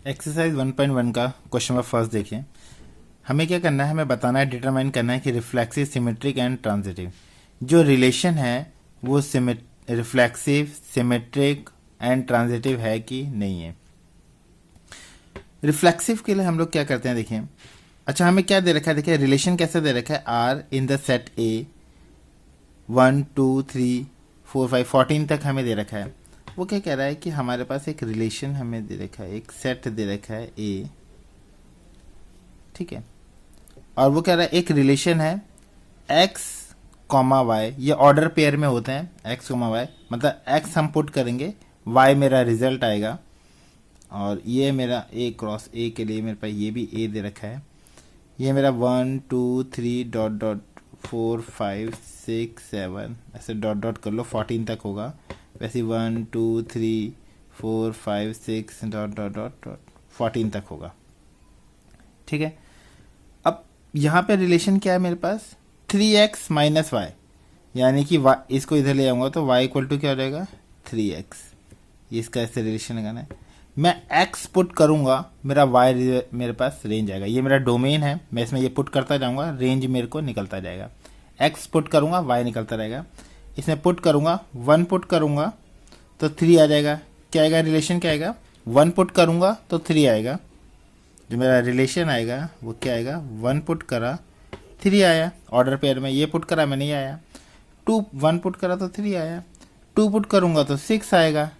Exercise 1.1 का question number first देखिए। हमें क्या करना है, हमें बताना है, डिटरमाइन करना है कि रिफ्लेक्सिव, सिमेट्रिक एंड ट्रांजिटिव जो रिलेशन है वो रिफ्लेक्सिव, सिमेट्रिक एंड ट्रांजिटिव है कि नहीं है। रिफ्लेक्सिव के लिए हम लोग क्या करते हैं, देखिए। अच्छा, हमें क्या दे रखा है, देखिए रिलेशन कैसे दे रखा है, R in the set A 1 2 3 4 5 14 तक हमें दे रखा है। वो क्या कह रहा है कि हमारे पास एक रिलेशन हमें दे रखा है, एक सेट दे रखा है ए, ठीक है। और वो कह रहा है एक रिलेशन है एक्स कॉमा वाई, ये ऑर्डर पेयर में होते हैं, एक्स कॉमा वाई, मतलब एक्स हम पुट करेंगे, वाई मेरा रिजल्ट आएगा, और ये मेरा ए क्रॉस ए के लिए मेरे पास ये भी ए दे रखा है। ये मेरा 1 2 3 डॉट डॉट 4 5 6 7 ऐसे डॉट डॉट कर लो, 14 तक होगा। वैसे 1 2 3 4 5 6 डॉट डॉट डॉट 14 तक होगा, ठीक है। अब यहाँ पे रिलेशन क्या है मेरे पास, 3x माइनस वाई, यानी कि इसको इधर ले आऊँगा तो y इक्वल टू क्या हो जाएगा 3x। ये इसका ऐसे रिलेशन लगाना है। मैं x पुट करूँगा, मेरा y मेरे पास रेंज आएगा। ये मेरा डोमेन है, मैं इसमें ये पुट करता जाऊँगा, रेंज मेरे को निकलता जाएगा। x पुट करूँगा, y निकलता रहेगा। इसमें पुट करूँगा, 1 पुट करूँगा तो 3 आ जाएगा। क्या आएगा, रिलेशन क्या आएगा, 1 पुट करूँगा तो 3 आएगा। जो मेरा रिलेशन आएगा वो क्या आएगा, 1 पुट करा 3 आया। ऑर्डर पेयर में ये पुट करा मैं नहीं आया। 1 पुट करा तो 3 आया। 2 पुट करूँगा तो 6 आएगा।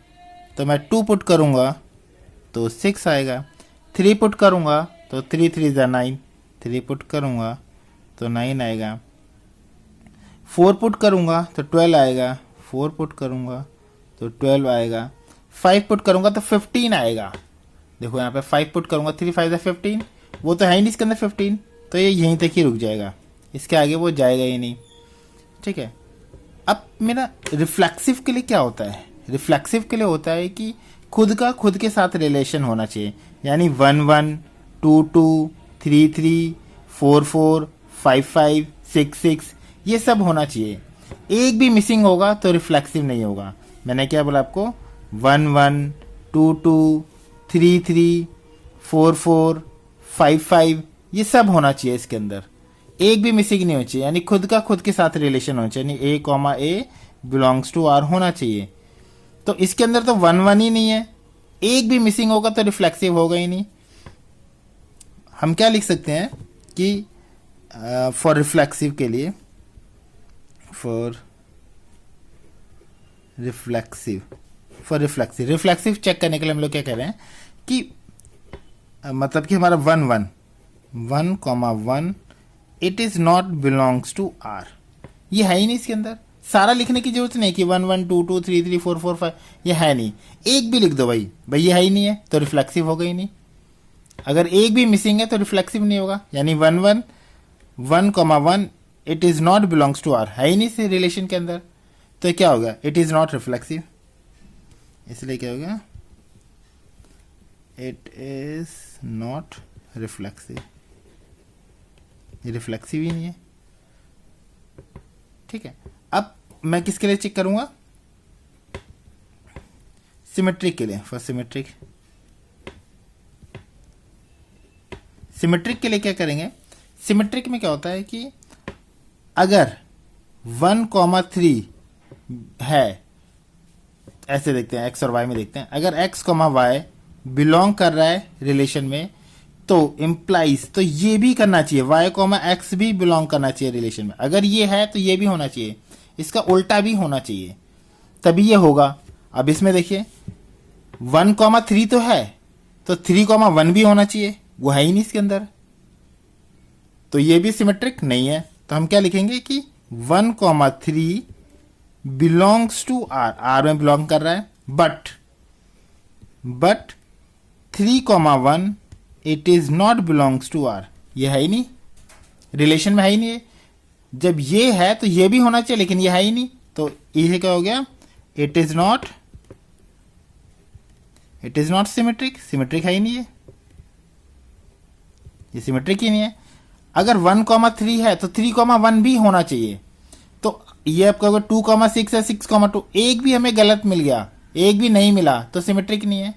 तो मैं 2 पुट करूँगा तो 6 आएगा। 3 पुट करूँगा तो 3 3 ज़ा 9, 3 पुट करूँगा तो 9 आएगा। 4 पुट करूँगा तो 12 आएगा। 4 पुट करूँगा तो 12 आएगा। 5 पुट करूँगा तो 15 आएगा। देखो यहाँ पे 5 पुट करूँगा, 3 5 ज़ा 15, वो तो है ही नहीं इसके अंदर 15, तो ये यहीं तक ही रुक जाएगा, इसके आगे वो जाएगा ही नहीं, ठीक है। अब मेरा रिफ्लेक्सिव के लिए क्या होता है, रिफ्लेक्सिव के लिए होता है कि खुद के साथ रिलेशन होना चाहिए, यानी 1 1 2 2 3 3 4 4 5 5 6 6 ये सब होना चाहिए। एक भी मिसिंग होगा तो रिफ्लेक्सिव नहीं होगा। मैंने क्या बोला आपको, 1 1 2 2 3 3 4 4 5 5 ये सब होना चाहिए इसके अंदर, एक भी मिसिंग नहीं होना चाहिए, यानी खुद के साथ रिलेशन होना चाहिए, यानी A comma A belongs to R होना चाहिए। तो इसके अंदर तो 1 1 ही नहीं है, एक भी मिसिंग होगा तो रिफ्लेक्सिव होगा ही नहीं। हम क्या लिख सकते हैं कि फॉर रिफ्लेक्सिव के लिए, फॉर रिफ्लेक्सिव चेक करने के लिए हम लोग क्या कह रहे हैं कि मतलब कि हमारा 1 1 it is not belongs to R, ये है ही नहीं इसके अंदर। सारा लिखने की जरूरत नहीं कि 1 1 2 2 3 3 4 4 5 ये है नहीं, एक भी लिख दो भाई ये है ही नहीं है तो रिफ्लेक्सिव होगा ही नहीं। अगर एक भी मिसिंग है तो रिफ्लेक्सिव नहीं होगा, यानी 1 1 1 it is not belongs to R है ही नहीं इस रिलेशन के अंदर, तो क्या होगा, इट इज नॉट रिफ्लेक्सिव। इसलिए क्या होगा, it is not reflexive, reflexive ही नहीं है, ठीक है। अब मैं किसके लिए चेक करूंगा, सिमेट्रिक के लिए। फॉर सिमेट्रिक के लिए क्या करेंगे, सिमेट्रिक में क्या होता है कि अगर 1 है, ऐसे देखते हैं, एक्स और वाई में देखते हैं, अगर एक्स वाई बिलोंग कर रहा है रिलेशन में तो इम्प्लाइज, तो ये भी करना चाहिए, वाई एक्स भी बिलोंग करना चाहिए रिलेशन में। अगर ये है तो ये भी होना चाहिए, इसका उल्टा भी होना चाहिए, तभी ये होगा। अब इसमें देखिए 1 3 तो है, तो 3 1 भी होना चाहिए, वो है ही नहीं इसके अंदर, तो ये भी सिमेट्रिक नहीं है। तो हम क्या लिखेंगे कि 1 3 बिलोंग्स टू आर, आर में बिलोंग कर रहा है, but 3 1 it is not belongs to R, ये है ही नहीं, रिलेशन में है ही नहीं है। जब ये है तो ये भी होना चाहिए, लेकिन ये है ही नहीं, तो ये क्या हो गया, it is not symmetric, symmetric है ही नहीं है, ये सिमेट्रिक ही नहीं है। अगर 1 3 है तो 3 1 भी होना चाहिए, तो ये आपका अगर 2 6 है, 6 2 एक भी हमें गलत मिल गया, एक भी नहीं मिला तो सिमेट्रिक नहीं है।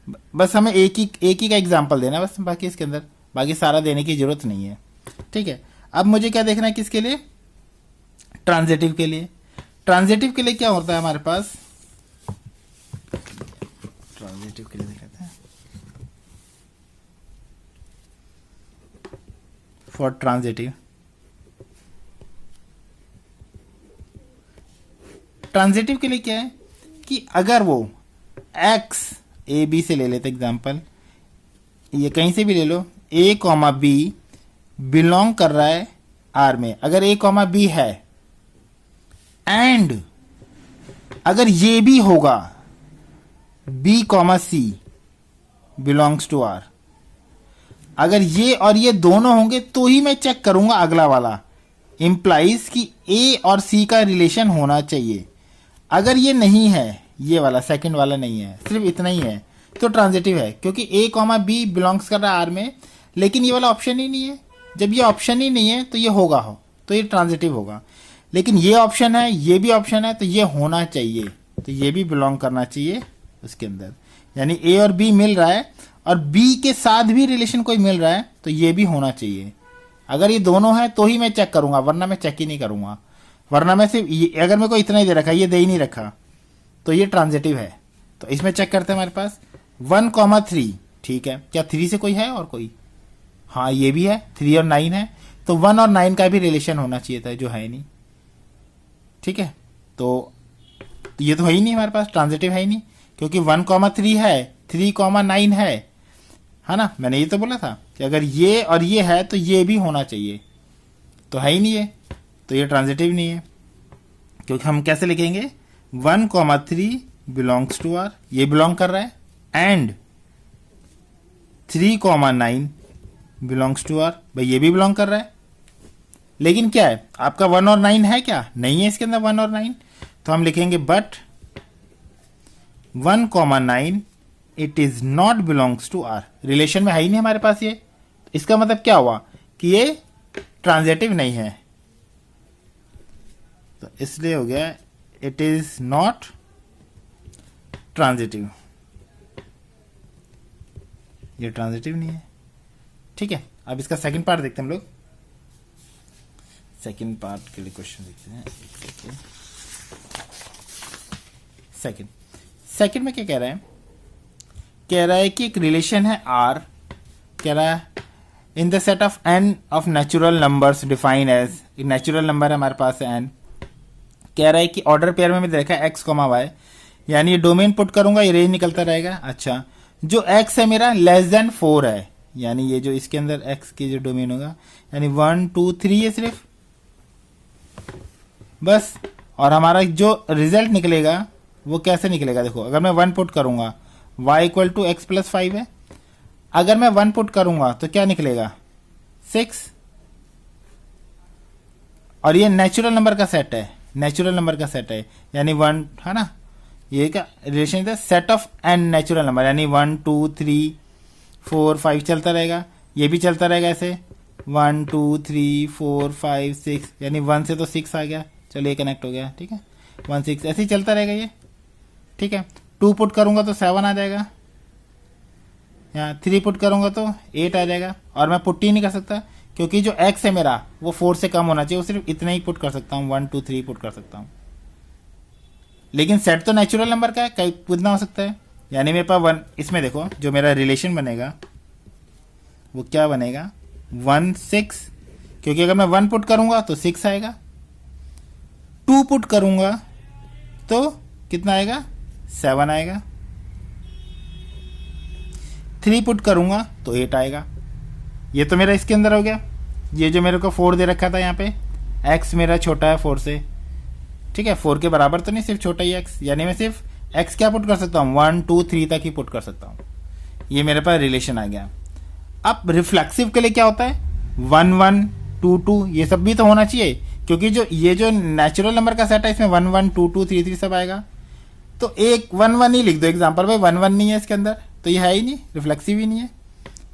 बस हमें एक ही का एग्जाम्पल देना है बस, बाकी इसके अंदर बाकी सारा देने की जरूरत नहीं है। ठीक है, अब मुझे क्या देखना है, किसके लिए, ट्रांजिटिव के लिए। ट्रांजिटिव के लिए क्या होता है हमारे पास, ट्रांजिटिव के लिए दिखाते हैं। फॉर ट्रांजिटिव, ट्रांजिटिव के लिए क्या है कि अगर वो x ए बी से ले लेते एग्जांपल, ये कहीं से भी ले लो, a कॉमा बी बिलोंग कर रहा है आर में, अगर a कॉमा बी है, एंड अगर ये भी होगा b comma C belongs to R, अगर ये और ये दोनों होंगे तो ही मैं चेक करूंगा अगला वाला, इंप्लाइज कि a और c का रिलेशन होना चाहिए। अगर ये नहीं है, ये वाला सेकंड वाला नहीं है, सिर्फ इतना ही है, तो ट्रांजिटिव है, क्योंकि a कॉमा बी बिलोंग्स कर रहा है आर में, लेकिन ये वाला ऑप्शन ही नहीं है। जब ये ऑप्शन ही नहीं है तो ये होगा हो, तो ये ट्रांजिटिव होगा। लेकिन ये ऑप्शन है, ये भी ऑप्शन है, तो ये होना चाहिए, तो ये भी बिलोंग करना चाहिए उसके अंदर। यानी a और b मिल रहा है और b के साथ भी रिलेशन कोई मिल रहा है, तो ये भी होना चाहिए। अगर ये दोनों है तो ही मैं चेक करूंगा, वरना मैं चेक ही नहीं करूंगा। वरना मैं सिर्फ अगर मेरे को इतना ही दे रखा, ये दे ही नहीं रखा, तो ये ट्रांजिटिव है। तो इसमें चेक करते हैं हमारे पास 1 कॉमा 3, ठीक है, क्या 3 से कोई है और कोई, हाँ ये भी है, 3 और 9 है, तो 1 और 9 का भी रिलेशन होना चाहिए था, जो है नहीं। ठीक है, तो ये तो है ही नहीं हमारे पास, ट्रांजिटिव है ही नहीं, क्योंकि 1 कॉमा 3 है, 3 कॉमा 9 है ना, मैंने ये तो बोला था कि अगर ये और ये है तो ये भी होना चाहिए, तो है ही नहीं है, तो ये ट्रांजिटिव नहीं है। क्योंकि हम कैसे लिखेंगे, 1 कॉमा 3 बिलोंग्स टू आर, ये बिलोंग कर रहा है, and 3 comma 9 belongs to R, भाई ये भी बिलोंग कर रहा है। लेकिन क्या है, आपका 1 और 9 है क्या, नहीं है इसके अंदर 1 और 9, तो हम लिखेंगे but 1 comma 9 it is not belongs to R, relation में है ही नहीं हमारे पास ये। इसका मतलब क्या हुआ कि ये ट्रांजिटिव नहीं है, तो इसलिए हो गया इट इज नॉट ट्रांजिटिव, ये ट्रांजिटिव नहीं है। ठीक है, अब इसका सेकंड पार्ट देखते हैं हम लोग। सेकंड पार्ट के लिए क्वेश्चन देखते हैं। सेकंड में क्या कह रहा है, कह रहा है कि एक रिलेशन है आर, कह रहा है in the set of N of natural numbers define as, natural number है हमारे पास है एन, कह रहा है कि ऑर्डर पेयर में देखा है एक्स कॉमा वाई, यानी ये डोमेन पुट करूंगा, ये रेंज निकलता रहेगा। अच्छा, जो एक्स है मेरा लेस देन 4 है, यानी ये जो इसके अंदर एक्स की जो डोमेन होगा, यानी 1 2 3 है सिर्फ बस। और हमारा जो रिजल्ट निकलेगा वो कैसे निकलेगा, देखो अगर मैं 1 पुट करूंगा y equal to x plus 5 है, अगर मैं 1 पुट करूंगा तो क्या निकलेगा 6, और ये नेचुरल नंबर का सेट है, नेचुरल नंबर का सेट है, यानी 1 है ना, ये क्या रिलेशन है, set of N natural number, यानी 1 2 3 4 5 चलता रहेगा, ये भी चलता रहेगा ऐसे 1 2 3 4 5 6, यानी 1 से तो 6 आ गया, चलो ये कनेक्ट हो गया। ठीक है, 1 6 ऐसे ही चलता रहेगा ये। ठीक है, 2 पुट करूंगा तो 7 आ जाएगा, यहाँ 3 पुट करूंगा तो 8 आ जाएगा, और मैं पुट ही नहीं कर सकता क्योंकि जो x है मेरा वो 4 से कम होना चाहिए, वो सिर्फ इतना ही पुट कर सकता हूँ, 1 2 3 पुट कर सकता हूँ। लेकिन सेट तो नेचुरल नंबर का है, कई कितना हो सकता है, यानी मेरे पास 1, इसमें देखो जो मेरा रिलेशन बनेगा वो क्या बनेगा 1 6, क्योंकि अगर मैं 1 पुट करूंगा तो 6 आएगा, 2 पुट करूंगा तो कितना आएगा 7 आएगा, 3 पुट करूंगा तो 8 आएगा। ये तो मेरा इसके अंदर हो गया। ये जो मेरे को 4 दे रखा था यहाँ पे, x मेरा छोटा है 4 से, ठीक है, 4 के बराबर तो नहीं, सिर्फ छोटा ही x, यानी मैं सिर्फ x क्या पुट कर सकता हूँ 1 2 3 तक ही पुट कर सकता हूँ। ये मेरे पास रिलेशन आ गया। अब रिफ्लेक्सिव के लिए क्या होता है 1 1 2 2, ये सब भी तो होना चाहिए, क्योंकि जो ये जो नेचुरल नंबर का सेट है इसमें 1 1 2 2 3 3 सब आएगा, तो एक 1 1 ही लिख दो एग्जाम्पल में, 1 1 नहीं है इसके अंदर तो ये है ही नहीं, रिफ्लेक्सिव ही नहीं है।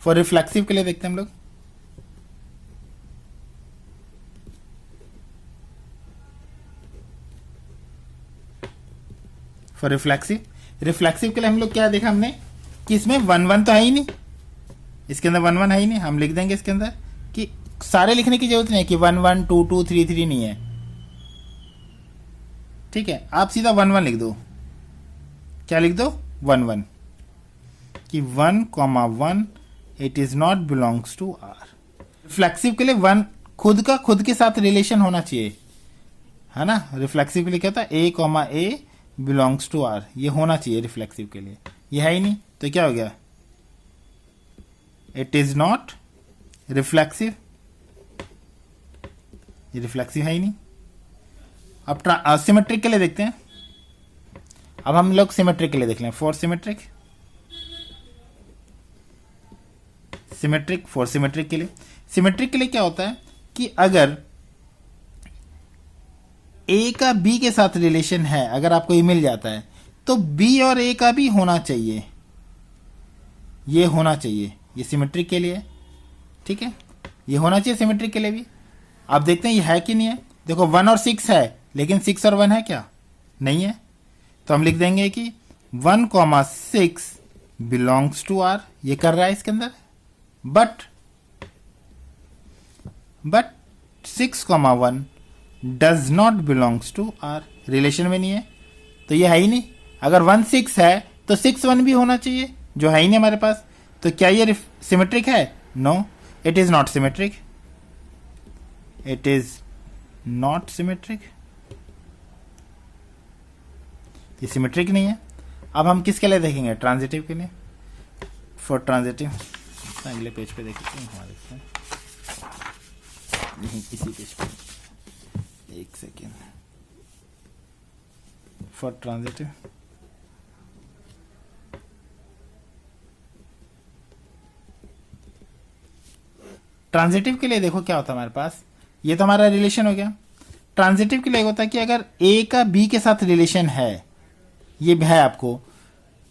फॉर रिफ्लेक्सिव के लिए देखते हैं हम लोग। फॉर रिफ्लेक्सिव, रिफ्लेक्सिव के लिए हम लोग क्या देखा हमने कि इसमें 1 1 तो है ही नहीं, इसके अंदर 1 1 है ही नहीं। हम लिख देंगे इसके अंदर कि सारे लिखने की जरूरत नहीं है कि 1 1 2 2 3 3 नहीं है, ठीक है। आप सीधा 1 1 लिख दो। क्या लिख दो? 1 1, कि 1 1 it is not belongs to R. Reflexive के लिए 1 खुद के साथ रिलेशन होना चाहिए, है ना। रिफ्लेक्सिव के लिए क्या था? a बिलोंग्स टू आर, ये होना चाहिए रिफ्लेक्सिव के लिए। ये है ही नहीं, तो क्या हो गया? इट इज नॉट रिफ्लेक्सिव, ये रिफ्लेक्सिव है ही नहीं। अब सिमेट्रिक के लिए देखते हैं। अब हम लोग सिमेट्रिक के लिए देख लें। फॉर सिमेट्रिक के लिए क्या होता है कि अगर ए का बी के साथ रिलेशन है, अगर आपको ये मिल जाता है, तो बी और ए का भी होना चाहिए, ये होना चाहिए। ये सिमेट्रिक के लिए, ठीक है, ये होना चाहिए सिमेट्रिक के लिए भी। आप देखते हैं ये है कि नहीं है। देखो 1 और 6 है, लेकिन 6 और 1 है क्या? नहीं है। तो हम लिख देंगे कि 1 6 बिलोंग्स टू आर, ये कर रहा है इसके अंदर। But 6 1 does not belongs to R, relation में नहीं है, तो ये है ही नहीं। अगर 1 6 है तो 6 1 भी होना चाहिए, जो है ही नहीं हमारे पास। तो क्या ये सिमेट्रिक है? No, it is not symmetric, it is not symmetric, ये सिमेट्रिक नहीं है। अब हम किसके लिए देखेंगे? ट्रांजिटिव के लिए। फॉर ट्रांजिटिव अगले पेज पे देखते हैं हमारे, नहीं इसी पेज पे, एक सेकेंड। फॉर ट्रांजिटिव के लिए देखो क्या होता है हमारे पास। ये तो हमारा रिलेशन हो गया। ट्रांजिटिव के लिए होता है कि अगर ए का बी के साथ रिलेशन है, ये है आपको,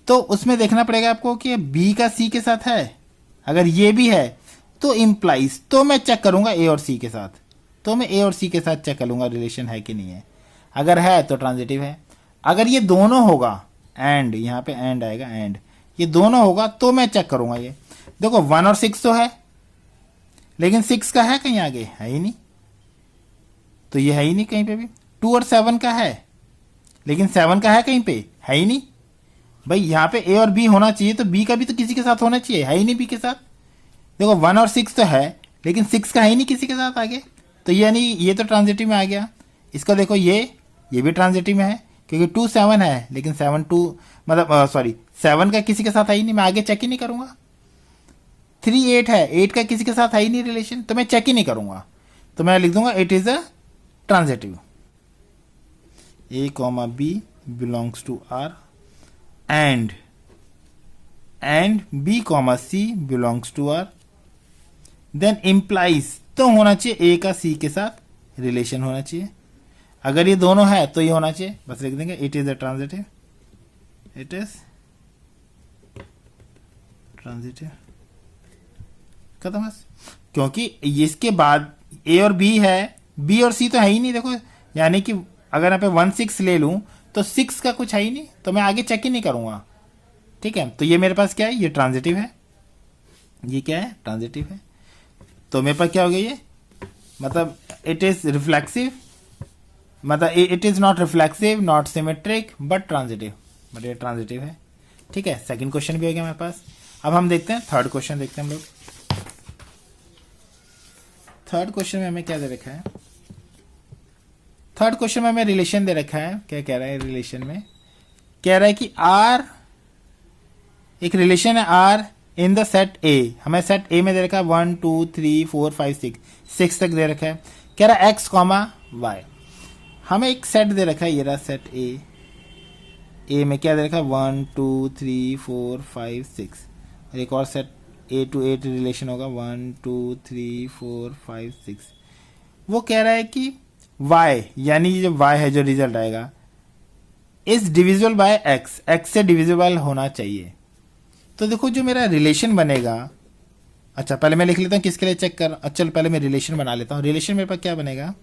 तो उसमें देखना पड़ेगा आपको कि बी का सी के साथ है। अगर ये भी है तो इम्प्लाइज, तो मैं चेक करूंगा ए और सी के साथ, तो मैं ए और सी के साथ चेक करूंगा रिलेशन है कि नहीं है। अगर है तो ट्रांजिटिव है। अगर ये दोनों होगा, एंड यहाँ पे एंड आएगा, एंड ये दोनों होगा तो मैं चेक करूंगा। ये देखो 1 और 6 तो है, लेकिन 6 का है कहीं आगे? है ही नहीं, तो ये है ही नहीं कहीं पे भी। 2 और 7 का है, लेकिन 7 का है कहीं पे? है ही नहीं। भाई यहाँ पे ए और बी होना चाहिए, तो बी का भी तो किसी के साथ होना चाहिए, है ही नहीं बी के साथ। देखो 1 और 6 तो है, लेकिन 6 का है ही नहीं किसी के साथ आगे, तो यानी ये तो ट्रांजिटिव में आ गया। इसका देखो ये भी ट्रांजिटिव में है, क्योंकि 2 7 है, लेकिन 7 2 मतलब 7 का किसी के साथ है ही नहीं, मैं आगे चेक ही नहीं करूंगा। 3 8 है, 8 का किसी के साथ है ही नहीं रिलेशन, तो मैं चेक ही नहीं करूंगा, तो मैं लिख दूंगा it is a transitive. A comma B belongs to R and B comma C belongs to R, then implies, तो होना चाहिए ए का सी के साथ रिलेशन होना चाहिए। अगर ये दोनों है तो ये होना चाहिए, बस लिख देंगे it is a transitive, it is transitive, खत्म बस। क्योंकि इसके बाद ए और बी है, बी और सी तो है ही नहीं। देखो यानी कि अगर यहाँ पे 1 6 ले लूं तो 6 का कुछ है ही नहीं, तो मैं आगे चेक ही नहीं करूंगा, ठीक है। तो ये मेरे पास क्या है? ये ट्रांजिटिव है। ये क्या है? ट्रांजिटिव है। तो मेरे पास क्या हो गया? ये मतलब इट इज रिफ्लेक्सिव, मतलब it is not reflexive, not symmetric, but transitive, but ये ट्रांजिटिव है, ठीक है। सेकंड क्वेश्चन भी हो गया हमारे पास। अब हम देखते हैं थर्ड क्वेश्चन, देखते हैं हम लोग। थर्ड क्वेश्चन में हमें क्या दे रखा है? थर्ड क्वेश्चन में हमें रिलेशन दे रखा है। क्या कह रहा है? रिलेशन में कह रहा है कि आर, एक रिलेशन है R in the set A. हमें सेट ए में दे रखा है 1 2 3 4 5 6 तक दे रखा है। कह रहा है एक्स कॉमा वाई। हमें एक सेट दे रखा है, ये रहा सेट ए में क्या दे रखा है? 1 2 3 4 5 6, और एक और set A to A relation होगा 1 2 3 4 5 6। वो कह रहा है कि y, यानी जो y है, जो रिजल्ट आएगा, is divisible by x, x से डिविजिबल होना चाहिए। तो देखो जो मेरा रिलेशन बनेगा, अच्छा पहले मैं लिख लेता हूं किसके लिए चेक कर। अच्छा पहले मैं रिलेशन बना लेता हूं। रिलेशन मेरे पास क्या बनेगा?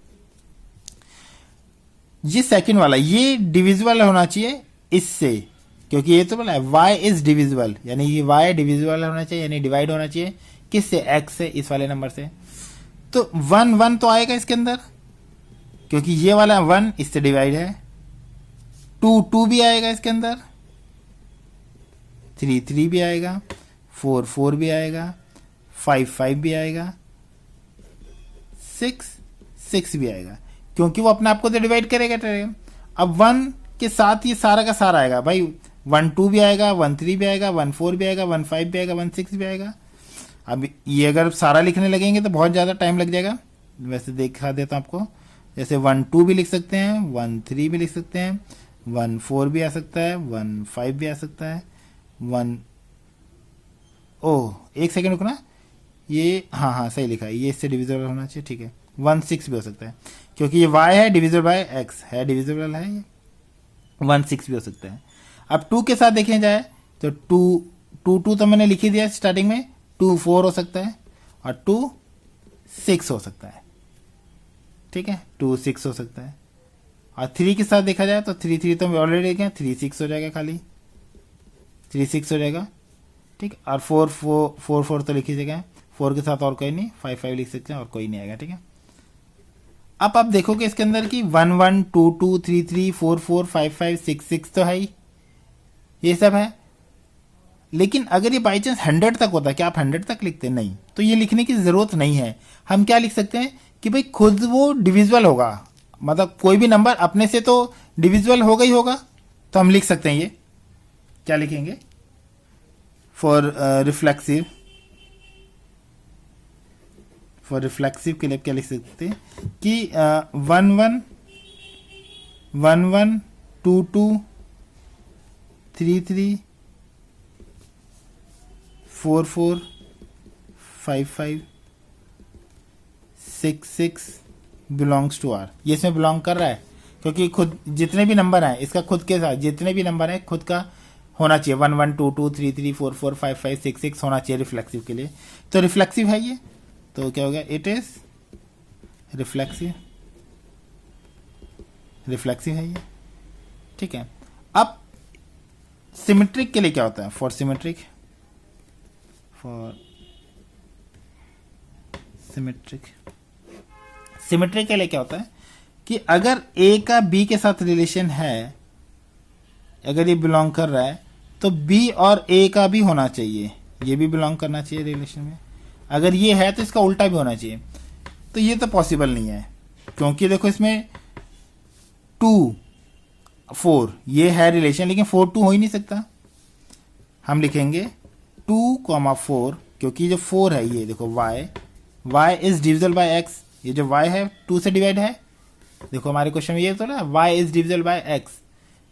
ये सेकंड वाला, ये डिविजिबल होना चाहिए इससे, क्योंकि ये तो बोला है y इज डिविजिबल, यानी ये y डिविजिबल होना चाहिए, यानी डिवाइड होना चाहिए किससे, x से, इस वाले नंबर से। तो 1 1 तो आएगा इसके अंदर, क्योंकि ये वाला 1 इससे डिवाइड है। 2 2 भी आएगा इसके अंदर, 3 3 भी आएगा, 4 4 भी आएगा, 5 5 भी आएगा, 6 6 भी आएगा, क्योंकि वो अपने आप को तो डिवाइड करेगा। अब 1 के साथ ये सारा का सारा आएगा भाई, 1 2 भी आएगा, 1 3 भी आएगा, 1 4 भी आएगा, 1 5 भी आएगा, 1 6 भी आएगा। अब ये अगर सारा लिखने लगेंगे तो बहुत ज़्यादा टाइम लग जाएगा। वैसे दिखा देता हूँ आपको, जैसे 1 2 भी लिख सकते हैं, 1 3 भी लिख सकते हैं, 1 4 भी आ सकता है, 1 5 भी आ सकता है, 1 ओह एक सेकेंड रुकना, ये हाँ हाँ सही लिखा है, ये इससे डिविजिबल होना चाहिए, ठीक है। 1 6 भी हो सकता है, क्योंकि ये y है डिविजिबल बाय x है, डिविजिबल है ये। 1 6 भी हो सकता है। अब 2 के साथ देखें जाए तो 2 तो मैंने लिख ही दिया स्टार्टिंग में, 2 4 हो सकता है और 2 6 हो सकता है, ठीक है, 2 6 हो सकता है। और 3 के साथ देखा जाए तो 3 3 तो ऑलरेडी देखे, 3 6 हो जाएगा, खाली 3 6 हो जाएगा, ठीक है। और 4 4 4 तो लिखी जगह, 4 के साथ और कोई नहीं, 5 5 लिख सकते हैं और कोई नहीं आएगा, ठीक है। अब आप देखोगे इसके अंदर कि 1 1 2 2 3 3 4 4 5 5 6 6 तो है ही, ये सब है। लेकिन अगर ये बाई चांस 100 तक होता, क्या आप 100 तक लिखते? नहीं, तो ये लिखने की जरूरत नहीं है। हम क्या लिख सकते हैं कि भाई खुद वो डिविजिबल होगा, मतलब कोई भी नंबर अपने से तो डिविजिबल होगा ही होगा, तो हम लिख सकते हैं ये, क्या लिखेंगे फॉर रिफ्लेक्सिव, फॉर रिफ्लेक्सिव के लिए क्या लिख सकते हैं कि 1 1 1 1 2 2 3 3 4 4 5 5 6 6 बिलोंग्स टू आर। ये इसमें बिलोंग कर रहा है, क्योंकि खुद जितने भी नंबर हैं इसका खुद के साथ जितने भी नंबर हैं खुद का होना चाहिए, 1 1 2 2 3 3 4 4 5 5 6 6 होना चाहिए रिफ्लेक्सिव के लिए। तो रिफ्लेक्सिव है ये, तो क्या हो गया, इट इज रिफ्लेक्सिव, रिफ्लेक्सिव है ये, ठीक है। अब सिमेट्रिक के लिए क्या होता है, for symmetric, for symmetric, symmetric के लिए क्या होता है कि अगर ए का बी के साथ रिलेशन है, अगर ये बिलोंग कर रहा है तो बी और ए का भी होना चाहिए, ये भी बिलोंग करना चाहिए रिलेशन में। अगर ये है तो इसका उल्टा भी होना चाहिए। तो ये तो पॉसिबल नहीं है, क्योंकि देखो इसमें 2 4 ये है रिलेशन, लेकिन 4 2 हो ही नहीं सकता। हम लिखेंगे 2 4, क्योंकि जो 4 है ये देखो y is divisible by x, ये जो y है 2 से डिवाइड है, देखो हमारे क्वेश्चन में ये तो ना y is divisible by x,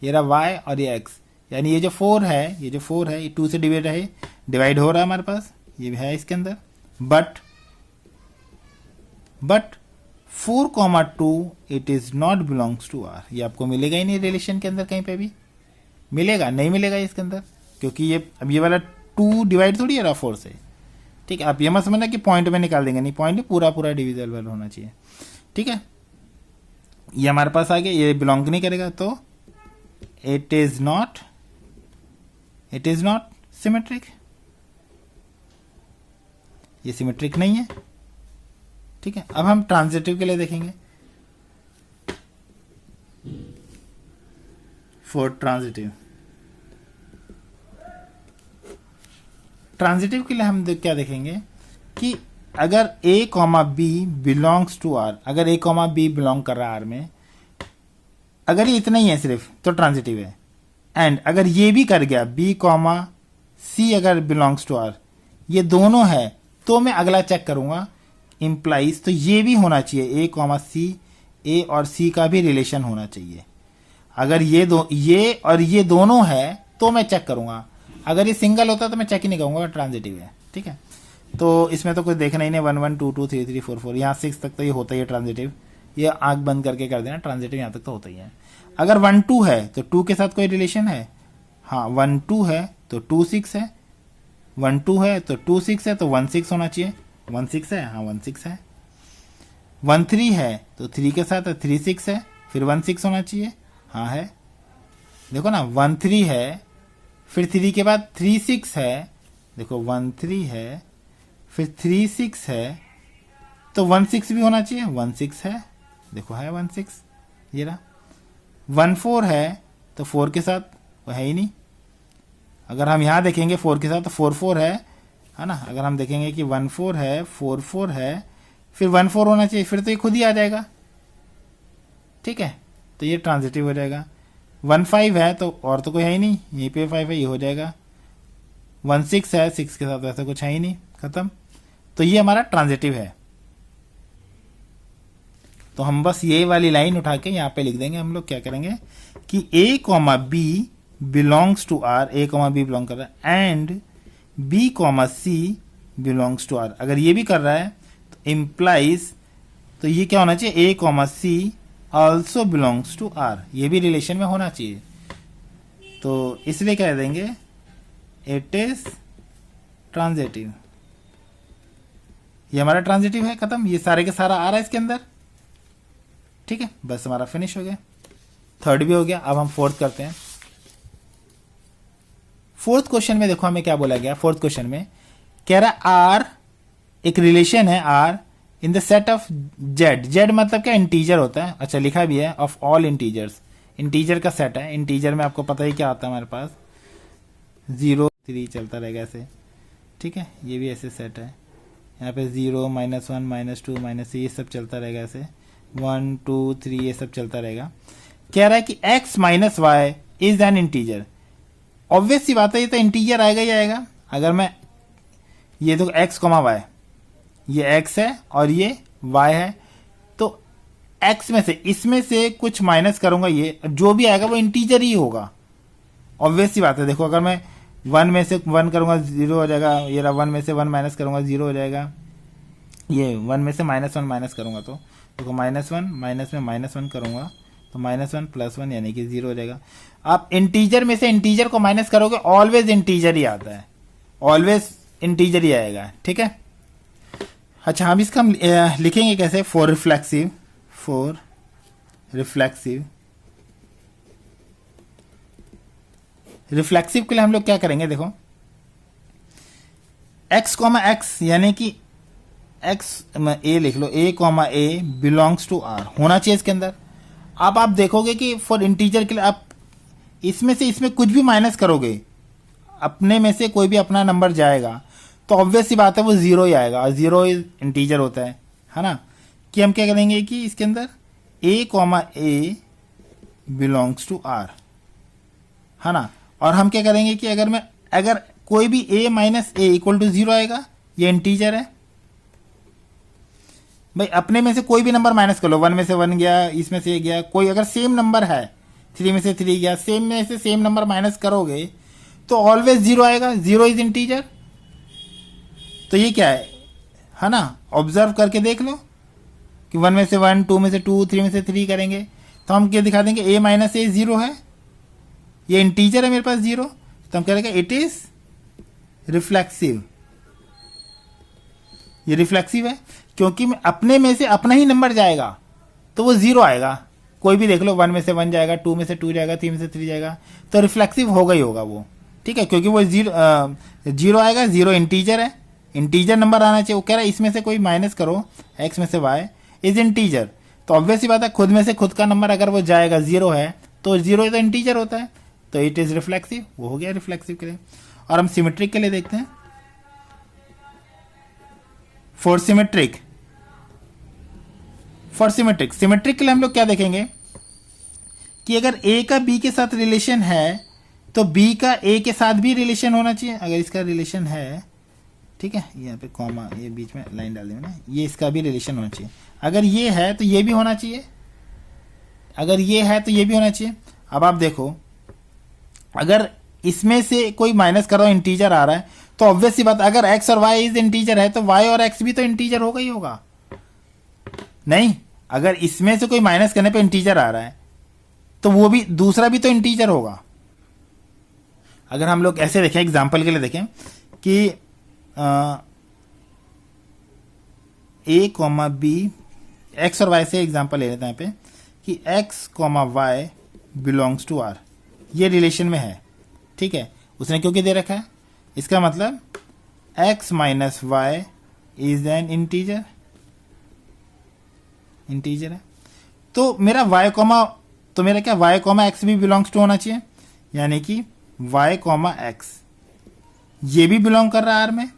ये रहा y और ये x, यानी ये जो 4 है, ये जो 4 है ये 2 से डिवाइड हो रहा है हमारे पास, ये भी है इसके अंदर। But 4 2 it is not belongs to R, ये आपको मिलेगा ही नहीं रिलेशन के अंदर, कहीं पे भी मिलेगा नहीं, मिलेगा इसके अंदर, क्योंकि ये अब ये वाला 2 डिवाइड थोड़ी है रहा 4 से, ठीक है। आप ये मत समझना कि पॉइंट में निकाल देंगे, नहीं, पॉइंट पूरा पूरा डिविजिबल होना चाहिए, ठीक है। ये हमारे पास आ गया, ये बिलोंग नहीं करेगा, तो इट इज नॉट सिमेट्रिक, ये सिमेट्रिक नहीं है, ठीक है। अब हम ट्रांजिटिव के लिए देखेंगे, फॉर ट्रांजिटिव, ट्रांजिटिव के लिए हम क्या देखेंगे कि अगर a comma B belongs to R, अगर a कॉमा बी बिलोंग कर रहा है आर में, अगर ये इतना ही है सिर्फ तो ट्रांजिटिव है। एंड अगर ये भी कर गया b कॉमा सी अगर बिलोंग्स टू आर, ये दोनों है, तो मैं अगला चेक करूंगा इम्प्लाइज, तो ये भी होना चाहिए a कॉमा सी, ए और सी का भी रिलेशन होना चाहिए। अगर ये और ये दोनों है तो मैं चेक करूंगा, अगर ये सिंगल होता तो मैं चेक ही नहीं करूंगा, ट्रांजिटिव है, ठीक है। तो इसमें तो कुछ देखना ही नहीं, 1 1 2 2 3 3 4 4 यहाँ 6 तक तो ये होता ही है ट्रांजिटिव, ये आंख बंद करके कर देना, ट्रांजिटिव यहाँ तक तो होता ही है। अगर 1 2 है तो 2 के साथ कोई रिलेशन है, हाँ 1 2 है तो 2 6 है, 1 2 है तो 2 6 है, तो 1 6 होना चाहिए, 1 6 है, हाँ 1 6 है। 1 3 है तो 3 के साथ 3 6 है, फिर 1 6 होना चाहिए, हाँ है। देखो ना 1 3 है फिर 3 के बाद 3 6 है, देखो 1 3 है, फिर 3 6 है, तो 1 6 भी होना चाहिए, 1 6 है, देखो है 1 6, ये रहा। 1 4 है, तो 4 के साथ वो है ही नहीं। अगर हम यहाँ देखेंगे 4 के साथ तो 4 4 है ना। अगर हम देखेंगे कि 1 4 है, 4 4 है, फिर 1 4 होना चाहिए, फिर तो ये खुद ही आ जाएगा, ठीक है, तो ये ट्रांजिटिव हो जाएगा। 1 5 है, तो और तो कोई है ही नहीं, यहीं पे 5 है, ये हो जाएगा। 1 6 है, 6 के साथ ऐसा कुछ है ही नहीं, खत्म। तो ये हमारा ट्रांजिटिव है। तो हम बस ये वाली लाइन उठा के यहाँ पे लिख देंगे। हम लोग क्या करेंगे कि A comma B belongs to R, a comma b belong कर रहा है, and B comma C belongs to R. अगर ये भी कर रहा है तो इम्प्लाइज, तो ये क्या होना चाहिए, A comma C also belongs to R, ये भी रिलेशन में होना चाहिए। तो इसलिए कह देंगे इट इज ट्रांजिटिव। ये हमारा ट्रांजिटिव है, खत्म। ये सारे के सारा आ रहा है इसके अंदर, ठीक है, बस हमारा फिनिश हो गया। थर्ड भी हो गया। अब हम फोर्थ करते हैं। फोर्थ क्वेश्चन में देखो हमें क्या बोला गया। फोर्थ क्वेश्चन में कह रहा आर एक रिलेशन है, R in the set of Z. Z मतलब क्या, इंटीजर होता है। अच्छा, लिखा भी है ऑफ ऑल इंटीजर्स, इंटीजर का सेट है। इंटीजर में आपको पता ही क्या आता है हमारे पास, 0 3 चलता रहेगा ऐसे, ठीक है, ये भी ऐसे सेट है। यहाँ पे 0 -1 -2 -3 ये सब चलता रहेगा ऐसे, 1 2 3 ये सब चलता रहेगा। कह रहा है कि x minus Y is an integer. Obvious सी बात है, ये तो इंटीजर आएगा ही आएगा। अगर मैं ये तो x कॉमा वाई, ये x है और ये y है, तो x में से इसमें से कुछ माइनस करूंगा, ये जो भी आएगा वो इंटीजर ही होगा। ऑब्वियस सी बात है। देखो अगर मैं 1 में से 1 करूंगा 0 हो जाएगा, ये रहा 1 में से 1 माइनस करूंगा 0 हो जाएगा। ये 1 में से -1 माइनस करूंगा तो देखो -1 माइनस में -1 करूंगा तो -1 +1 यानी कि 0 हो जाएगा। आप इंटीजर में से इंटीजर को माइनस करोगे, ऑलवेज इंटीजर ही आता है, ऑलवेज इंटीजर ही आएगा, ठीक है। अच्छा, हम इसका लिखेंगे कैसे, for reflexive, for reflexive. Reflexive के लिए हम लोग क्या करेंगे, देखो x कॉमा एक्स यानी कि x ए लिख लो, a comma A belongs to R होना चाहिए इसके अंदर। अब आप देखोगे कि फॉर इंटीजर के लिए आप इसमें से इसमें कुछ भी माइनस करोगे, अपने में से कोई भी अपना नंबर जाएगा तो ऑब्वियस सी बात है वो 0 ही आएगा, और 0 इंटीजर होता है ना। कि हम क्या करेंगे कि इसके अंदर a comma A belongs to R, है ना। और हम क्या करेंगे कि अगर कोई भी a minus a equal to 0 आएगा, ये इंटीजर है भाई, अपने में से कोई भी नंबर माइनस कर लो, 1 में से 1 गया, इसमें से गया, कोई अगर सेम नंबर है 3 में से 3 गया, सेम में से सेम नंबर माइनस करोगे तो ऑलवेज 0 आएगा, 0 इज इंटीजर। तो ये क्या है ना, ऑब्जर्व करके देख लो कि 1 में से 1, 2 में से 2, 3 में से 3 करेंगे तो हम क्या दिखा देंगे, a माइनस ए 0 है, ये इंटीजर है मेरे पास 0, तो हम कहेंगे इट इज रिफ्लेक्सिव। ये रिफ्लेक्सिव है क्योंकि अपने में से अपना ही नंबर जाएगा तो वो 0 आएगा। कोई भी देख लो, 1 में से 1 जाएगा, 2 में से 2 जाएगा, 3 में से 3 जाएगा, तो रिफ्लेक्सिव होगा ही होगा वो, ठीक है, क्योंकि वो 0 आएगा, 0 इंटीजर है, इंटीजर नंबर आना चाहिए। वो कह रहा है इसमें से कोई माइनस करो, x में से y इज इंटीजर, तो ऑब्वियस ही बात है खुद में से खुद का नंबर अगर वो जाएगा 0 है तो 0 तो इंटीजर होता है, तो इट इज रिफ्लेक्सिव। वो हो गया रिफ्लेक्सिव के लिए। और हम सिमेट्रिक के लिए देखते हैं। फॉर सिमेट्रिक, सिमेट्रिक के लिए हम लोग क्या देखेंगे कि अगर a का b के साथ रिलेशन है तो b का a के साथ भी रिलेशन होना चाहिए। अगर इसका रिलेशन है, ठीक है, यहाँ पे कॉमा, ये बीच में लाइन डाल देंगे ना, ये इसका भी रिलेशन होना चाहिए। अगर ये है तो ये भी होना चाहिए, अगर ये है तो ये भी होना चाहिए। अब आप देखो, अगर इसमें से कोई माइनस करो, इंटीजर आ रहा है, तो ऑब्वियस सी बात, अगर x और y इज इंटीजर है तो y और x भी तो इंटीजर होगा ही होगा। नहीं, अगर इसमें से कोई माइनस करने पे इंटीजर आ रहा है तो वो भी दूसरा भी तो इंटीजर होगा। अगर हम लोग ऐसे देखें, एग्जांपल के लिए देखें कि a कॉमा बी, एक्स और y से एग्जांपल ले लेते हैं यहाँ पे कि x comma Y belongs to R, ये रिलेशन में है, ठीक है। उसने क्योंकि दे रखा है, इसका मतलब x minus Y is an integer, integer है। तो मेरा y कॉमा, तो मेरा क्या y कॉमा एक्स भी बिलोंग्स टू होना चाहिए, यानी कि y कॉमा एक्स ये भी बिलोंग कर रहा है R में,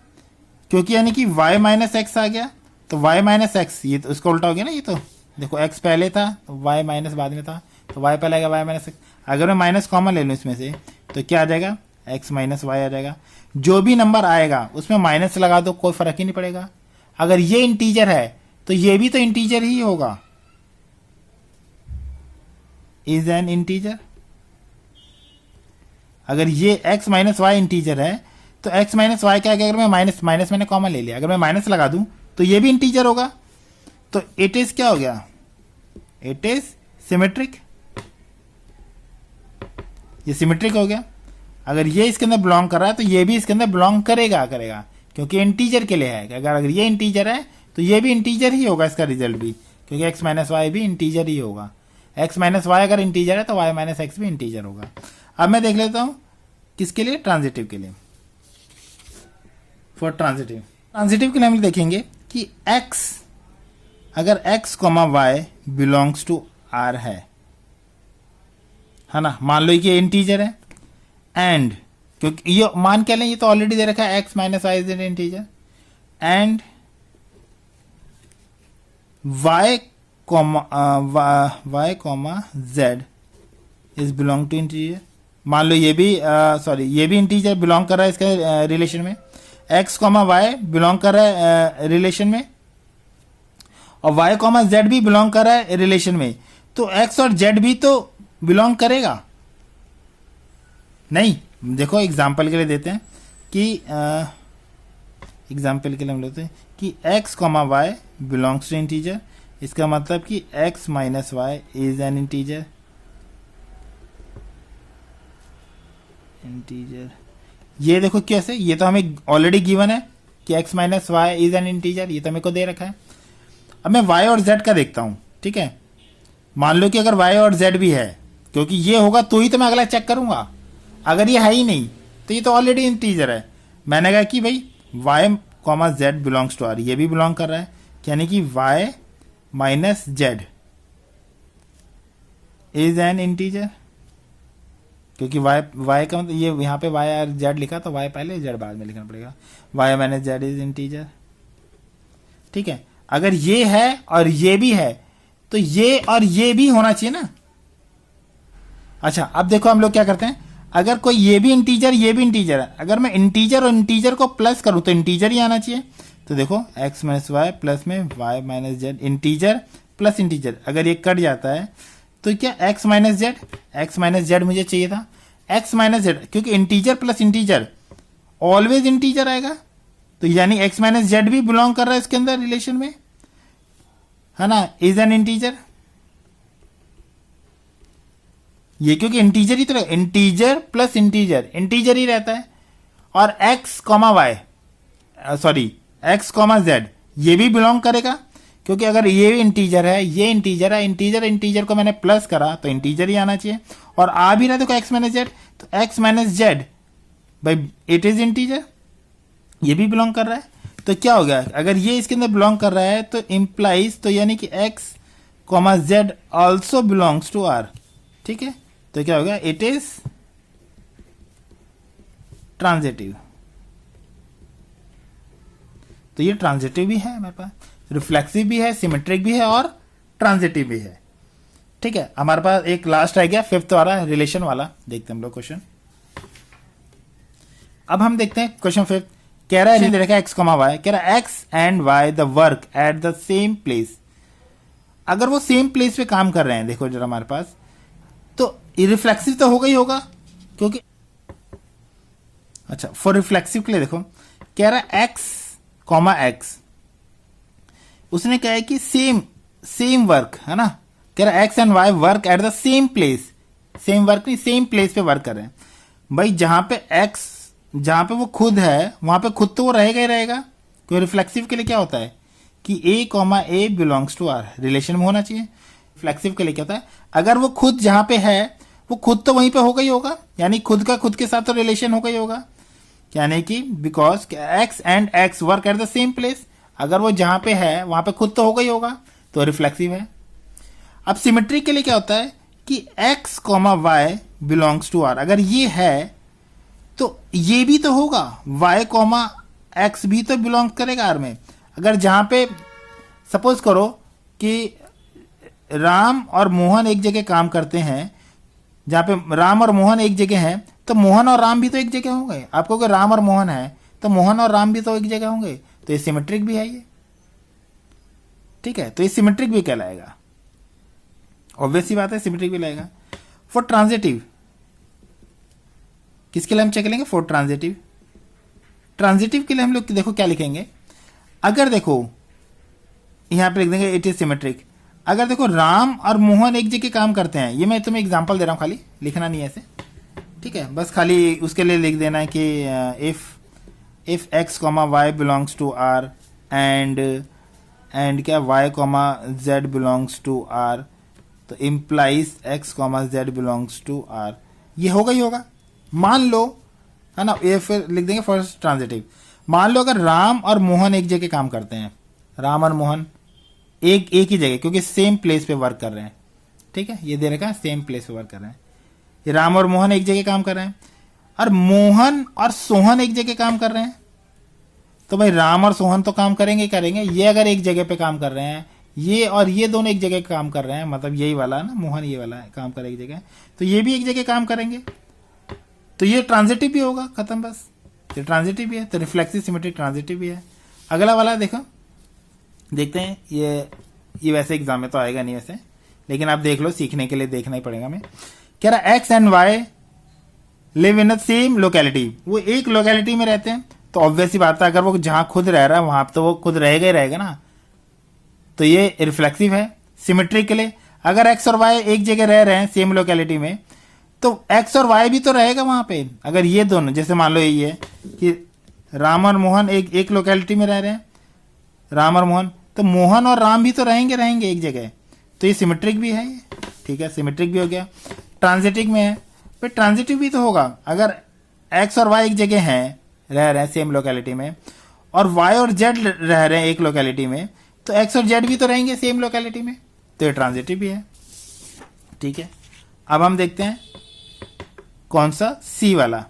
क्योंकि यानी कि y माइनस एक्स आ गया, तो y माइनस एक्स ये तो उसका उल्टा हो गया ना, ये तो देखो x पहले था तो y माइनस बाद में था, तो y पहले आएगा y माइनस एक्स। अगर मैं माइनस कॉमन ले लूँ इसमें से तो क्या आ जाएगा, x माइनस वाई आ जाएगा। जो भी नंबर आएगा उसमें माइनस लगा दो, कोई फर्क ही नहीं पड़ेगा। अगर ये इंटीजर है तो ये भी तो इंटीजर ही होगा, इज एन इंटीजर। अगर ये x माइनस वाई इंटीजर है तो x माइनस वाई क्या, अगर मैं माइनस माइनस मैंने कॉमन ले लिया, अगर मैं माइनस लगा दूं तो ये भी इंटीजर होगा। तो इट इज क्या हो गया, इट इज सिमेट्रिक, ये सिमेट्रिक हो गया। अगर ये इसके अंदर बिलोंग कर रहा है तो ये भी इसके अंदर बिलोंग करेगा, क्योंकि इंटीजर के लिए है। अगर ये इंटीजर है तो ये भी इंटीजर ही होगा, इसका रिजल्ट भी, क्योंकि x माइनस वाई भी इंटीजर ही होगा। x माइनस वाई अगर इंटीजर है तो y माइनस एक्स भी इंटीजर होगा। अब मैं देख लेता हूं किसके लिए, ट्रांजिटिव के लिए। फॉर ट्रांजिटिव, ट्रांजिटिव के लिए हम देखेंगे कि x, अगर x comma Y belongs to R है ना, मान लो कि ये इंटीजर है, एंड क्योंकि ये मान क्या लें, ये तो ऑलरेडी दे रखा है x minus Y is an integer, and y comma z is belong to integer. मान लो ये भी ये भी इंटीजर बिलोंग कर रहा है इसके रिलेशन में, x कॉमा वाई बिलोंग कर रहा है रिलेशन में, और y कॉमा z भी बिलोंग कर रहा है रिलेशन में। तो x और z भी तो बिलोंग करेगा नहीं। देखो एग्जाम्पल के लिए देते हैं कि एग्जाम्पल के लिए हम लेते हैं कि x comma Y belongs to integer, इसका मतलब कि x minus Y is an integer, integer. ये देखो कैसे, ये तो हमें ऑलरेडी गिवन है कि x minus Y is an integer, ये तो मेरे को दे रखा है। अब मैं y और z का देखता हूं, ठीक है। मान लो कि अगर y और z भी है, क्योंकि ये होगा तो ही तो मैं अगला चेक करूंगा, अगर ये है ही नहीं तो ये तो ऑलरेडी इंटीजर है। मैंने कहा कि भाई y comma z belongs to R, ये भी बिलोंग कर रहा है, यानी कि y minus z is an integer, क्योंकि y का मतलब ये यहाँ पे y और z लिखा तो y पहले z बाद में लिखना पड़ेगा, y minus z is integer, ठीक है। अगर ये है और ये भी है तो ये और ये भी होना चाहिए ना। अच्छा अब देखो हम लोग क्या करते हैं, अगर कोई ये भी इंटीजर ये भी इंटीजर है, अगर मैं इंटीजर और इंटीजर को प्लस करूं तो इंटीजर ही आना चाहिए। तो देखो x माइनस वाई प्लस में y minus Z, integer plus integer, अगर ये कट जाता है तो क्या x minus Z, x minus Z मुझे चाहिए था, x माइनस जेड, क्योंकि integer plus integer always integer आएगा, तो यानी x माइनस जेड भी बिलोंग कर रहा है इसके अंदर रिलेशन में, है ना, इज एन इंटीजर। ये क्योंकि इंटीजर ही तो, इंटीजर प्लस इंटीजर इंटीजर ही रहता है। और x comma y x comma z ये भी बिलोंग करेगा, क्योंकि अगर ये इंटीजर है ये इंटीजर है, इंटीजर इंटीजर को मैंने प्लस करा तो इंटीजर ही आना चाहिए, और आ भी रहा है देखो x माइनस जेड, तो x माइनस जेड भाई इट इज इंटीजर, ये भी बिलोंग कर रहा है। तो क्या हो गया, अगर ये इसके अंदर बिलोंग कर रहा है तो इंप्लाइज, तो यानी कि x comma z also belongs to R, ठीक है। तो क्या हो गया, इट इज ट्रांजिटिव। तो ये ट्रांजिटिव भी है हमारे पास, रिफ्लेक्सिव भी है, सिमेट्रिक भी है और ट्रांजिटिव भी है, ठीक है। हमारे पास एक लास्ट रह गया फिफ्थ वाला, रिलेशन वाला, देखते हैं हम लोग क्वेश्चन। अब हम देखते हैं क्वेश्चन फिफ्थ, कह रहा है, दे रखा है x कॉमा वाई, कह रहा है x and y the work at the same place. अगर वो सेम प्लेस पे काम कर रहे हैं, देखो जरा हमारे पास, तो रिफ्लेक्सिव तो होगा ही होगा, क्योंकि अच्छा फॉर रिफ्लेक्सिव के लिए देखो, कह रहा है x कॉमा x, उसने कहा है कि सेम वर्क, है ना, कह रहा है x and y work at the same place, same work नहीं सेम प्लेस पे वर्क कर रहे हैं। भाई जहां पे x, जहां पे वो खुद है वहां पे खुद तो वो रहेगा ही रहेगा, क्योंकि रिफ्लेक्सिव के लिए क्या होता है कि a comma A belongs to R, relation में होना चाहिए। रिफ्लेक्सिव के लिए क्या होता है, अगर वो खुद जहां पे है वो खुद तो वहीं पे होगा ही होगा, यानी खुद का खुद के साथ तो रिलेशन होगा ही होगा, यानी कि because x and x work at the same place, अगर वो जहां पे है वहां पे खुद तो होगा ही होगा, तो रिफ्लेक्सिव है। अब सिमेट्री के लिए क्या होता है कि x comma Y belongs to R, अगर ये है तो ये भी तो होगा, y कॉमा एक्स भी तो बिलोंग करेगा आर में। अगर जहां पे सपोज करो कि राम और मोहन एक जगह काम करते हैं, जहां पे राम और मोहन एक जगह हैं, तो मोहन और राम भी तो एक जगह होंगे। आपको अगर राम और मोहन है तो मोहन और राम भी तो एक जगह होंगे, तो ये सिमेट्रिक भी है ये, ठीक है, तो ये सिमेट्रिक भी कहलाएगा, ऑब्वियस सी बात है, सिमेट्रिक भी लाएगा। फॉर ट्रांजिटिव, किसके लिए हम चेक लेंगे? For transitive. ट्रांजिटिव के लिए हम लोग देखो क्या लिखेंगे, अगर देखो यहां पे लिख देंगे इट इज सिमेट्रिक। अगर देखो राम और मोहन एक जगह काम करते हैं, ये मैं तुम्हें एग्जांपल दे रहा हूं, खाली लिखना नहीं है ऐसे, ठीक है, बस खाली उसके लिए लिख देना है कि if X comma Y belongs to R and क्या Y comma Z belongs to R, तो implies X comma Z belongs to R, ये होगा ही होगा। मान लो, है ना, ये फिर लिख देंगे फर्स्ट ट्रांजिटिव। मान लो अगर राम और मोहन एक जगह काम करते हैं, राम और मोहन एक ही जगह, क्योंकि सेम प्लेस पे वर्क कर रहे हैं, ठीक है, ये दे रखा है सेम प्लेस पे वर्क कर रहे हैं, ये राम और मोहन एक जगह काम कर रहे हैं, और मोहन और सोहन एक जगह काम कर रहे हैं, तो भाई राम और सोहन तो काम करेंगे करेंगे। ये अगर एक जगह पे काम कर रहे हैं, ये और ये दोनों एक जगह काम कर रहे हैं, मतलब यही वाला ना, मोहन ये वाला काम करे एक जगह, तो ये भी एक जगह काम करेंगे, तो ये ट्रांजिटिव भी होगा, खत्म बस, ये ट्रांजिटिव भी है, तो रिफ्लेक्सिव सिमेट्रिक ट्रांजिटिव भी है। अगला वाला देखो, देखते हैं, ये वैसे एग्जाम में तो आएगा नहीं वैसे, लेकिन आप देख लो, सीखने के लिए देखना ही पड़ेगा। मैं कह रहा x and y live in the same locality, वो एक लोकेलिटी में रहते हैं, तो ऑब्वियस ही बात है, अगर वो जहां खुद रह रहा है वहां तो वो खुद रहेगा ही रहेगा ना, तो ये रिफ्लेक्सिव है। सिमेट्रिक के लिए अगर एक्स और वाई एक जगह रह रहे हैं सेम लोकेलिटी में, तो एक्स और वाई भी तो रहेगा वहां पे। अगर ये दोनों, जैसे मान लो ये है कि राम और मोहन एक लोकेलिटी में रह रहे हैं, राम और मोहन, तो मोहन और राम भी तो रहेंगे एक जगह, तो ये सिमेट्रिक भी है, ठीक है, सिमेट्रिक भी हो गया। ट्रांजिटिव में है, फिर ट्रांजिटिव भी तो होगा, अगर एक्स और वाई एक जगह हैं, रह रहे हैं सेम लोकेलिटी में, और वाई और जेड रह रहे हैं एक लोकेलिटी में, तो एक्स और जेड भी तो रहेंगे सेम लोकेलिटी में, तो ये ट्रांजिटिव भी है, ठीक है। अब हम देखते हैं कौन सा, सी वाला,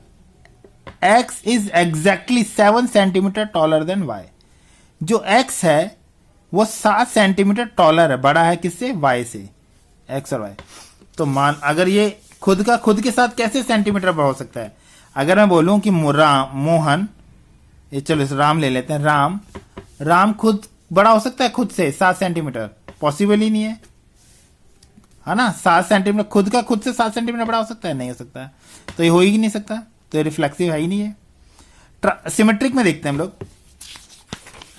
x is exactly 7 centimetre taller than y, जो x है वो 7 सेंटीमीटर टॉलर है, बड़ा है किससे? y से, x और y। तो मान अगर ये खुद के साथ कैसे सेंटीमीटर बड़ा हो सकता है? अगर मैं बोलूं कि मोहन, ये चलो इस राम ले लेते हैं, राम खुद बड़ा हो सकता है खुद से 7 सेंटीमीटर? पॉसिबल ही नहीं है ना। 7 सेंटीमीटर खुद से 7 सेंटीमीटर बड़ा हो सकता है? नहीं हो सकता है, तो ये हो ही नहीं सकता, तो ये रिफ्लेक्सिव है ही नहीं है। सिमेट्रिक में देखते हैं हम लोग,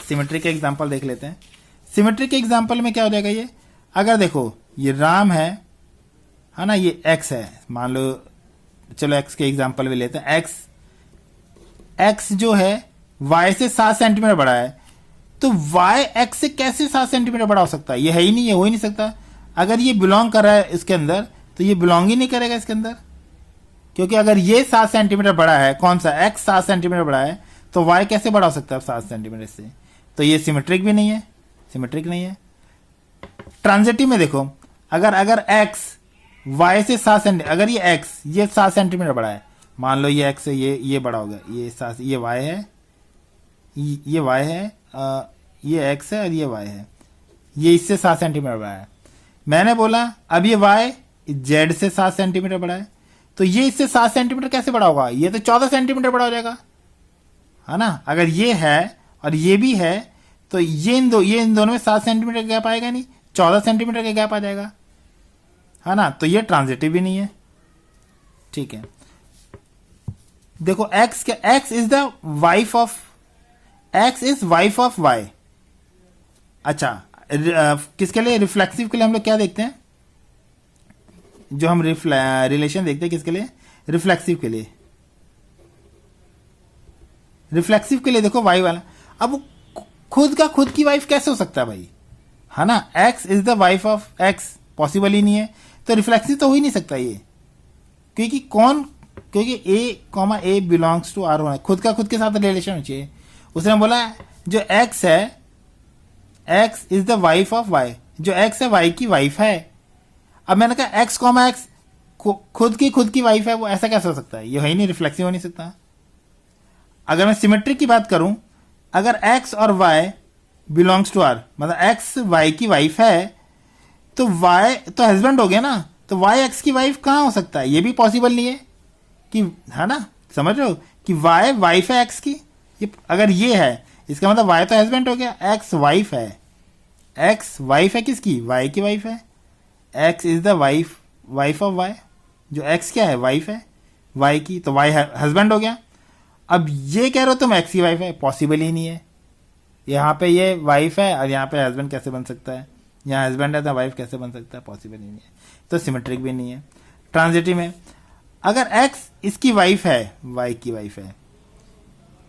सिमेट्रिक के एग्जांपल देख लेते हैं। सिमेट्रिक के एग्जांपल में क्या हो जाएगा, ये अगर देखो ये राम है ना, ये एक्स है, मान लो, चलो एक्स के एग्जांपल भी लेते हैं। एक्स जो है वाई से 7 सेंटीमीटर बड़ा है, तो वाई एक्स से कैसे 7 सेंटीमीटर बड़ा हो सकता है? ये है ही नहीं, ये हो ही नहीं सकता। अगर ये बिलोंग कर रहा है इसके अंदर, तो ये बिलोंग ही नहीं करेगा इसके अंदर, क्योंकि अगर ये 7 सेंटीमीटर बड़ा है, कौन सा, एक्स 7 सेंटीमीटर बड़ा है, तो वाई कैसे बड़ा हो सकता है 7 सेंटीमीटर से? तो ये सिमेट्रिक भी नहीं है, सिमेट्रिक नहीं है। ट्रांजिटिव में देखो, अगर एक्स वाई से 7 सेंटीमीटर, अगर ये 7 सेंटीमीटर बड़ा है, मान लो ये एक्स है, ये बड़ा हो गया, ये वाई है, ये वाई है, ये एक्स है और ये वाई है, ये इससे 7 सेंटीमीटर बड़ा है। मैंने बोला अब ये वाई जेड से 7 सेंटीमीटर बड़ा है, तो ये इससे 7 सेंटीमीटर कैसे बड़ा होगा? ये तो 14 सेंटीमीटर बड़ा हो जाएगा, है ना। अगर ये है और ये भी है, तो ये इन दोनों में 7 सेंटीमीटर का गैप आएगा नहीं, 14 सेंटीमीटर का गैप आ जाएगा, है ना। तो ये ट्रांजिटिव भी नहीं है, ठीक है। देखो x is the wife of, x is wife of y. अच्छा, किसके लिए? रिफ्लेक्सिव के लिए हम लोग क्या देखते हैं, जो हम रिलेशन देखते हैं किसके लिए? रिफ्लेक्सिव के लिए। रिफ्लेक्सिव के लिए देखो वाई वाला, अब खुद की वाइफ कैसे हो सकता है भाई, है ना। X is the wife of X, possible ही नहीं है, तो रिफ्लेक्सिव तो हो ही नहीं सकता ये, क्योंकि ए बिलोंग्स टू आर होना है, खुद का खुद के साथ रिलेशन होना चाहिए। उसने बोला जो एक्स है, x is the wife of y, जो एक्स है वाई की वाइफ है। अब मैंने कहा एक्स कॉमा एक्स खुद की वाइफ है, वो ऐसा कैसे हो सकता है? ये है ही नहीं, रिफ्लेक्सिव हो नहीं सकता। अगर मैं सिमेट्रिक की बात करूं, अगर एक्स और वाई बिलोंग्स टू आर, मतलब एक्स वाई की वाइफ है, तो वाई तो हस्बैंड हो गया ना, तो वाई एक्स की वाइफ कहां हो सकता है? ये भी पॉसिबल नहीं है कि, है ना, समझ रहे हो कि वाई वाइफ है एक्स की। ये अगर ये है, इसका मतलब वाई तो हस्बैंड हो गया, एक्स वाइफ है। एक्स वाइफ है किसकी? वाई की वाइफ है। X is the wife of y, जो एक्स क्या है? वाइफ है वाई की, तो वाई हस्बैंड हो गया। अब ये कह रहे हो तुम एक्स की वाइफ है, पॉसिबल ही नहीं है। यहाँ पे ये वाइफ है और यहाँ पे हस्बैंड कैसे बन सकता है? यहाँ हस्बैंड है तो वाइफ कैसे बन सकता है? पॉसिबल ही नहीं है, तो सिमेट्रिक भी नहीं है। ट्रांजिटिव में अगर एक्स इसकी वाइफ है, वाई की वाइफ है,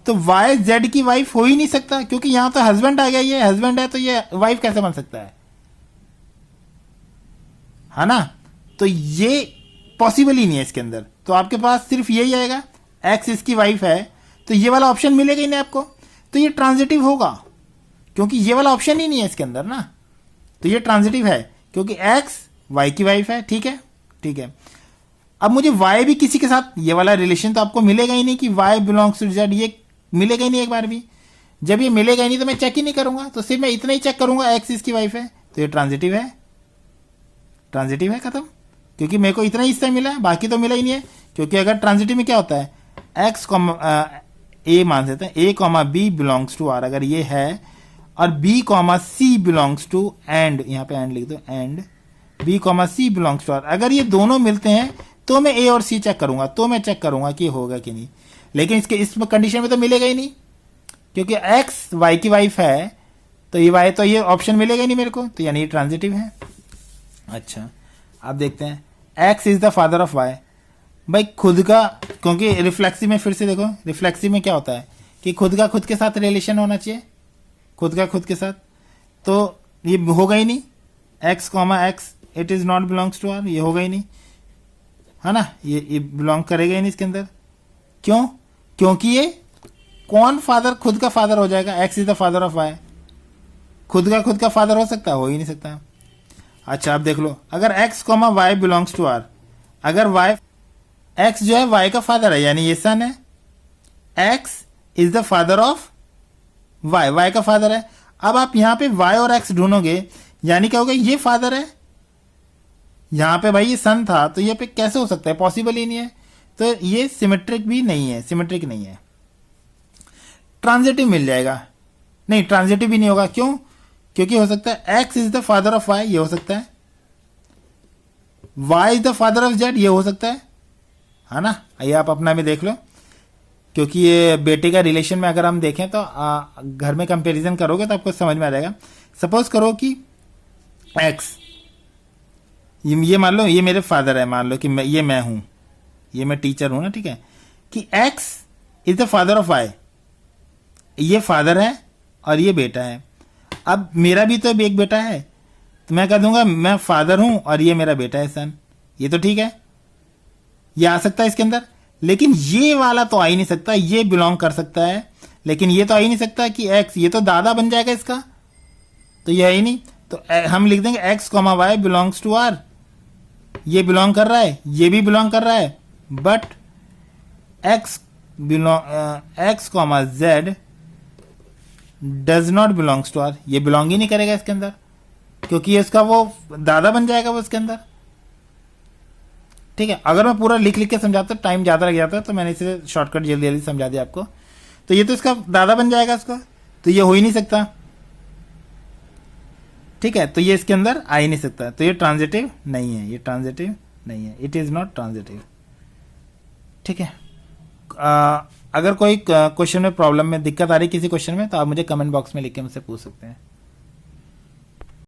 तो वाई जेड की वाइफ हो ही नहीं सकता, क्योंकि यहां तो हस्बैंड आ गया, ये हस्बैंड है तो ये वाइफ कैसे बन सकता है ना? तो ये पॉसिबल ही नहीं है इसके अंदर। तो आपके पास सिर्फ यही आएगा, एक्स इसकी वाइफ है, तो ये वाला ऑप्शन मिलेगा ही नहीं आपको, तो ये ट्रांजिटिव होगा, क्योंकि ये वाला ऑप्शन ही नहीं है इसके अंदर ना। तो ये ट्रांजिटिव है क्योंकि एक्स वाई की वाइफ है। ठीक है, ठीक है। अब मुझे वाई भी किसी के साथ, ये वाला रिलेशन तो आपको मिलेगा ही नहीं कि वाई बिलोंग्स टू जेड, ये मिलेगा ही नहीं एक बार भी। जब ये मिलेगा ही नहीं तो मैं चेक ही नहीं करूंगा, तो सिर्फ मैं इतना ही चेक करूंगा एक्स इसकी वाइफ है, तो ये ट्रांजिटिव है। ट्रांजिटिव है, खत्म। क्योंकि मेरे को इतना ही हिस्सा मिला है, बाकी तो मिला ही नहीं है। क्योंकि अगर ट्रांजिटिव में क्या होता है, एक्स ए मान सकते हैं, A comma B belongs to R, अगर ये है, और B comma C belongs to and, यहाँ पे एंड लिख दो, and B comma C belongs to R, अगर ये दोनों मिलते हैं तो मैं ए और सी चेक करूंगा, तो मैं चेक करूंगा कि होगा कि नहीं। लेकिन इस कंडीशन में तो मिलेगा ही नहीं, क्योंकि एक्स वाई की वाइफ है, तो ये वाई, तो ये ऑप्शन मिलेगा ही नहीं मेरे को, तो यानी ये ट्रांजिटिव है। अच्छा, अब देखते हैं, x is the father of y. भाई खुद का, क्योंकि रिफ्लेक्सिव में फिर से देखो, रिफ्लेक्सिव में क्या होता है कि खुद का खुद के साथ रिलेशन होना चाहिए, खुद का खुद के साथ, तो ये होगा ही नहीं। X comma x it is not belongs to R, ये होगा ही नहीं, है ना, ये बिलोंग करेगा ही नहीं इसके अंदर। क्यों? क्योंकि ये कौन फादर, खुद का फादर हो जाएगा? X is the father of y, खुद का फादर हो सकता है? हो ही नहीं सकता। अच्छा, अब देख लो, अगर x comma Y belongs to R, अगर वाई, एक्स जो है वाई का फादर है, यानी ये सन है, x is the father of y, y का फादर है। अब आप यहां पे वाई और एक्स ढूंढोगे, यानी क्या होगा, ये फादर है, यहां पे भाई ये सन था, तो ये पे कैसे हो सकता है? पॉसिबल ही नहीं है। तो ये सिमेट्रिक भी नहीं है, सिमेट्रिक नहीं है। ट्रांजिटिव मिल जाएगा, नहीं ट्रांजिटिव भी नहीं होगा। क्यों? क्योंकि हो सकता है x is the father of y, ये हो सकता है, y is the father of z, ये हो सकता है ना। ये आप अपना भी देख लो, क्योंकि ये बेटे का रिलेशन में अगर हम देखें तो घर में कंपैरिजन करोगे तो आपको समझ में आ जाएगा। सपोज करो कि एक्स, ये मान लो ये मेरे फादर है, मान लो कि ये मैं हूं, ये मैं टीचर हूं ना, ठीक है, कि x is the father of y, ये फादर है और ये बेटा है। अब मेरा भी तो एक बेटा है, तो मैं कह दूंगा मैं फादर हूं और ये मेरा बेटा है सन, ये तो ठीक है, ये आ सकता है इसके अंदर। लेकिन ये वाला तो आ ही नहीं सकता, ये बिलोंग कर सकता है, लेकिन ये तो आ ही नहीं सकता कि एक्स, ये तो दादा बन जाएगा इसका, तो ये है ही नहीं। तो हम लिख देंगे x comma Y belongs to R, ये बिलोंग कर रहा है, ये भी बिलोंग कर रहा है, but x comma z does not belongs to R, ये बिलोंग ही नहीं करेगा इसके अंदर, क्योंकि इसका वो दादा बन जाएगा वो इसके अंदर। ठीक है, अगर मैं पूरा लिख के समझाता टाइम ज्यादा लग जाता है, तो मैंने इसे शॉर्टकट जल्दी जल्दी समझा दिया आपको। तो ये तो इसका दादा बन जाएगा इसका, तो ये हो ही नहीं सकता। ठीक है, तो ये इसके अंदर आ ही नहीं सकता, तो ये ट्रांजिटिव नहीं है, ये ट्रांजिटिव नहीं है, इट इज नॉट ट्रांजिटिव। ठीक है, अगर कोई क्वेश्चन में प्रॉब्लम में दिक्कत आ रही किसी क्वेश्चन में, तो आप मुझे कमेंट बॉक्स में लिख के मुझसे पूछ सकते हैं।